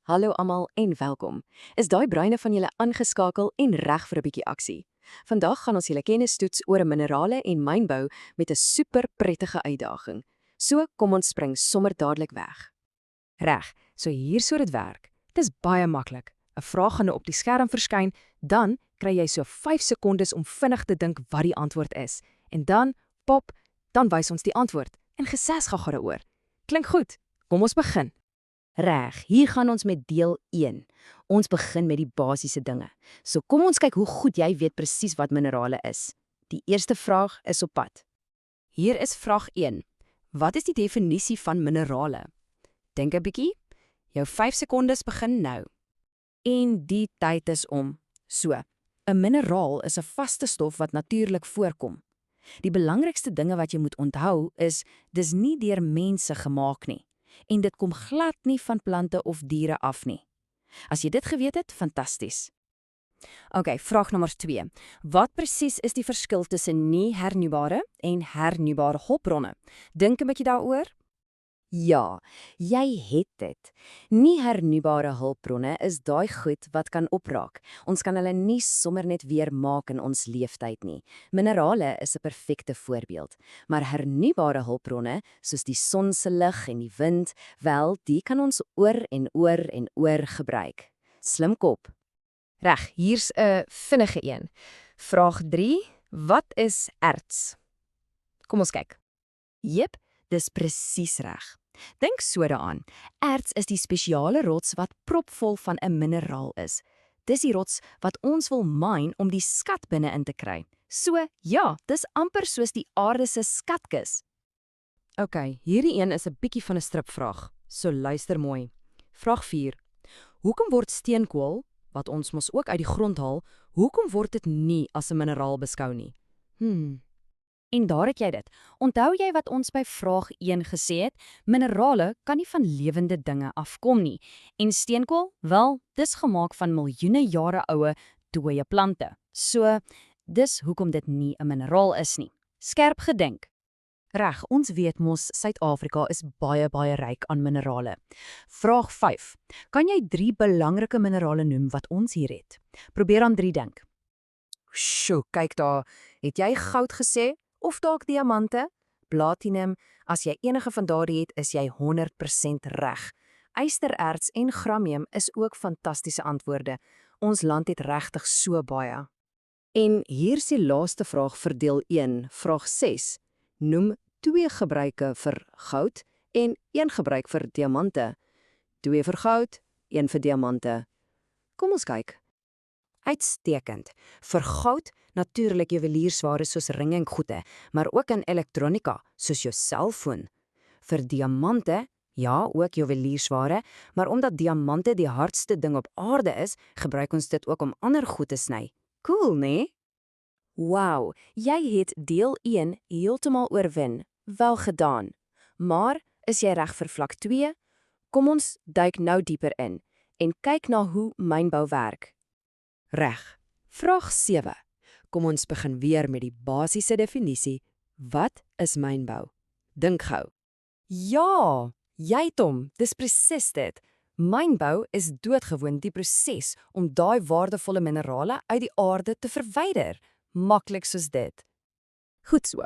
Hallo almal en welkom. Is daai breine van julle aangeskakel en reg vir 'n bietjie aksie? Vandag gaan ons julle kennis toets oor minerale en mynbou met 'n super prettige uitdaging. So kom ons spring sommer dadelik weg. Reg, so hier sou dit werk. Dis baie maklik. 'n Vraag gaan op die skerm verskyn, dan kry jy so 5 sekondes om vinnig te dink wat die antwoord is. En dan, pop, dan wys ons die antwoord en gesels gou daaroor. Klink goed. Kom ons begin. Reg, hier gaan ons met deel 1. Ons begin met die basiese dinge. So kom ons kyk hoe goed jy weet presies wat minerale is. Die eerste vraag is op pad. Hier is vraag 1. Wat is die definisie van minerale? Dink 'n bietjie. Jou 5 sekondes begin nou. En die tyd is om. So, 'n mineraal is 'n vaste stof wat natuurlik voorkom. Die belangrikste dinge wat jy moet onthou is, dis nie deur mense gemaak nie. En dit kom glad nie van plante of diere af nie. As jy dit geweet het, fantasties. OK, vraag nommer 2. Wat presies is die verskil tussen nie hernubare en hernubare hulpbronne? Dink 'n bietjie daaroor. Ja, jy het dit. Nie hernubare hulpbronne is daai goed wat kan opraak. Ons kan hulle nie sommer net weer maak in ons leeftyd nie. Minerale is 'n perfekte voorbeeld. Maar hernubare hulpbronne, soos die son se lig en die wind, wel, die kan ons oor en oor en oor gebruik. Slim kop. Reg, hier's 'n vinnige een. Vraag 3. Wat is erts? Kom ons kyk. Jep, dis presies reg. Dink so daaraan. Erts is die spesiale rots wat propvol van 'n mineraal is. Dis die rots wat ons wil myn om die skat binne-in te kry. So, ja, dis amper soos die aarde se skatkis. OK, hierdie een is 'n bietjie van 'n stripvraag. So luister mooi. Vraag 4. Hoekom word steenkool, wat ons mos ook uit die grond haal, hoekom word dit nie as 'n mineraal beskou nie? En daar het jy dit. Onthou jy wat ons by vraag 1 gesê het? Minerale kan nie van lewende dinge afkom nie. En steenkool, wel, dis gemaak van miljoene jare oue dooie plante. So, dis hoekom dit nie 'n mineraal is nie. Skerp gedink. Reg, ons weet mos Suid-Afrika is baie ryk aan minerale. Vraag 5. Kan jy 3 belangrike minerale noem wat ons hier het? Probeer aan 3 dink. Sjoe, kyk daar. Het jy goud gesê? Of dalk diamante, platinum, as jy enige van daardie het, is jy 100% reg. Ystererts en chromium is ook fantastiese antwoorde. Ons land het regtig so baie. En hier is die laaste vraag vir deel 1, vraag 6. Noem 2 gebruike vir goud en 1 gebruik vir diamante. 2 vir goud, 1 vir diamante. Kom ons kyk. Uitstekend. Vir goud, natuurlik juweliersware soos ringe en goede, maar ook in elektronika, soos jou selfoon. Vir diamante, ja, ook juweliersware, maar omdat diamante die hardste ding op aarde is, gebruik ons dit ook om ander goed te sny. Cool, nee? Wow, jy het deel 1 heeltemal oorwin. Wel gedaan. Maar, is jy reg vir vlak 2? Kom ons duik nou dieper in en kyk na hoe mynbou werk. Reg. Vraag 7. Kom ons begin weer met die basiese definisie. Wat is mynbou? Dink gou. Ja, jy het hom. Dis presies dit. Mynbou is doodgewoon die proses om daai waardevolle minerale uit die aarde te verwyder. Maklik soos dit. Goed so.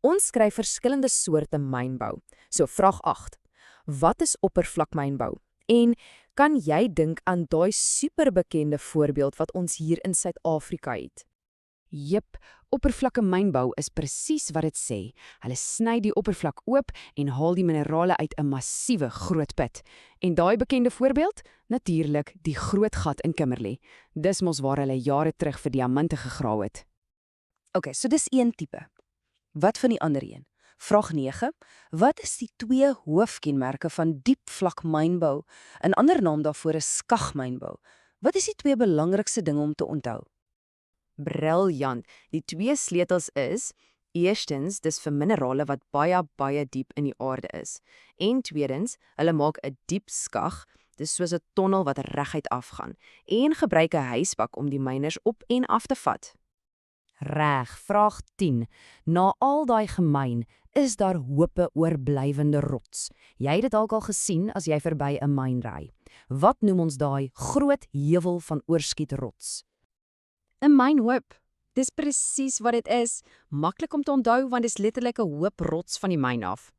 Ons skryf verskillende soorte mynbou. So vraag 8. Wat is oppervlakmynbou? En kan jy dink aan daai superbekende voorbeeld wat ons hier in Suid-Afrika het? Jep, oppervlakke mynbou is presies wat dit sê. Hulle sny die oppervlak oop en haal die minerale uit 'n massiewe groot put. En daai bekende voorbeeld? Natuurlik die groot gat in Kimberley. Dis mos waar hulle jare terug vir diamante gegrawe het. OK, so dis een tipe. Wat van die ander een? Vraag 9. Wat is die 2 hoofkenmerke van diepvlak mynbou? 'n Ander naam daarvoor is skagmynbou. Wat is die 2 belangrikste dinge om te onthou? Briljant. Die 2 sleutels is: eerstens, dis vir minerale wat baie diep in die aarde is. En tweedens, hulle maak 'n diep skag, dis soos 'n tonnel wat reguit afgaan, en gebruik 'n hysbak om die myners op en af te vat. Reg, vraag 10. Na al daai gemyn, is daar hope oorblywende rots. Jy het dit dalk al gesien as jy verby 'n myn ry. Wat noem ons daai groot heuwel van oorskietrots? 'n mynhoop. Dis presies wat dit is. Maklik om te onthou want dis letterlik 'n hoop rots van die myn af.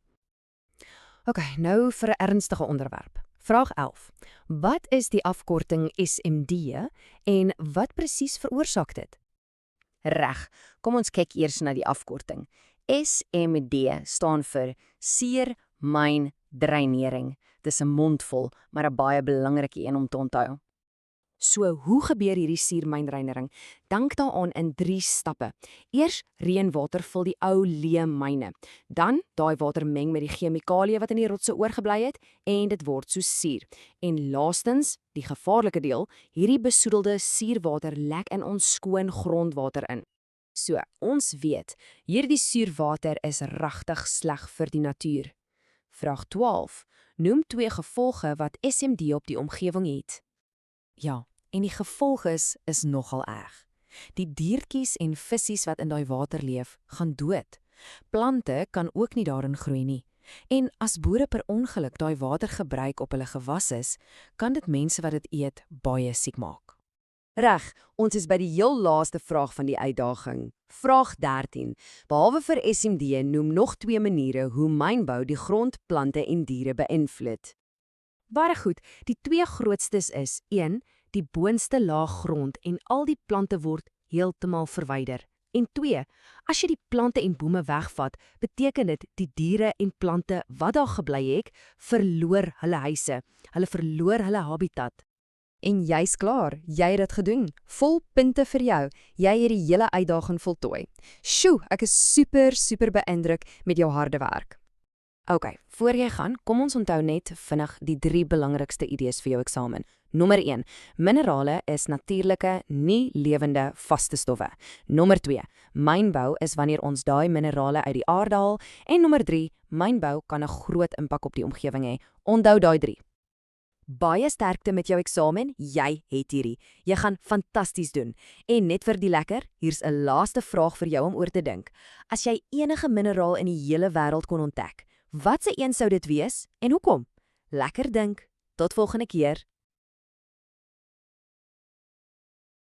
OK, nou vir 'n ernstige onderwerp. Vraag 11. Wat is die afkorting SMD en wat presies veroorsaak dit? Reg, kom ons kyk eers na die afkorting. SMD staan vir suurmyndreinering. Dis 'n mondvol, maar 'n baie belangrike een om te onthou. So, hoe gebeur hierdie suurmyndreinering? Dink daaraan in 3 stappe. Eers reënwater vul die ou leë myne. Dan daai water meng met die chemikalieë wat in die rotse oorgebly het en dit word so suur. En laastens, die gevaarlike deel, hierdie besoedelde suurwater lek in ons skoon grondwater in. So, ons weet, hierdie suurwater is regtig sleg vir die natuur. Vraag 12. Noem 2 gevolge wat SMD op die omgewing het. Ja, en die gevolg is nogal erg. Die diertjies en vissies wat in daai water leef, gaan dood. Plante kan ook nie daarin groei nie. En as boere per ongeluk daai water gebruik op hulle gewasse, kan dit mense wat dit eet baie siek maak. Reg, ons is by die heel laaste vraag van die uitdaging. Vraag 13. Behalwe vir SMD noem nog 2 maniere hoe mynbou die grond, plante en diere beïnvloed. Baie goed, die 2 grootstes is 1. Die boonste laag grond en al die plante word heeltemal verwyder. En 2. As jy die plante en bome wegvat, beteken dit die diere en plante wat daar gebly het, verloor hulle huise, hulle verloor hulle habitat. En jy's klaar, jy het dit gedoen. Vol punte vir jou. Jy het die hele uitdaging voltooi. Sjoe, ek is super beïndruk met jou harde werk. OK, voor jy gaan, kom ons onthou net vinnig die 3 belangrikste idees vir jou eksamen. Nommer 1. Minerale is natuurlike, nie lewende vaste stowwe. Nommer 2. Mynbou is wanneer ons daai minerale uit die aarde haal. En nommer 3. Mynbou kan 'n groot impak op die omgewing hê. Onthou daai 3. Baie sterkte met jou eksamen, jy het hierdie. Jy gaan fantasties doen. En net vir die lekker, hier's 'n laaste vraag vir jou om oor te dink. As jy enige mineraal in die hele wêreld kon ontdek, watse een sou dit wees en hoekom? Lekker dink. Tot volgende keer.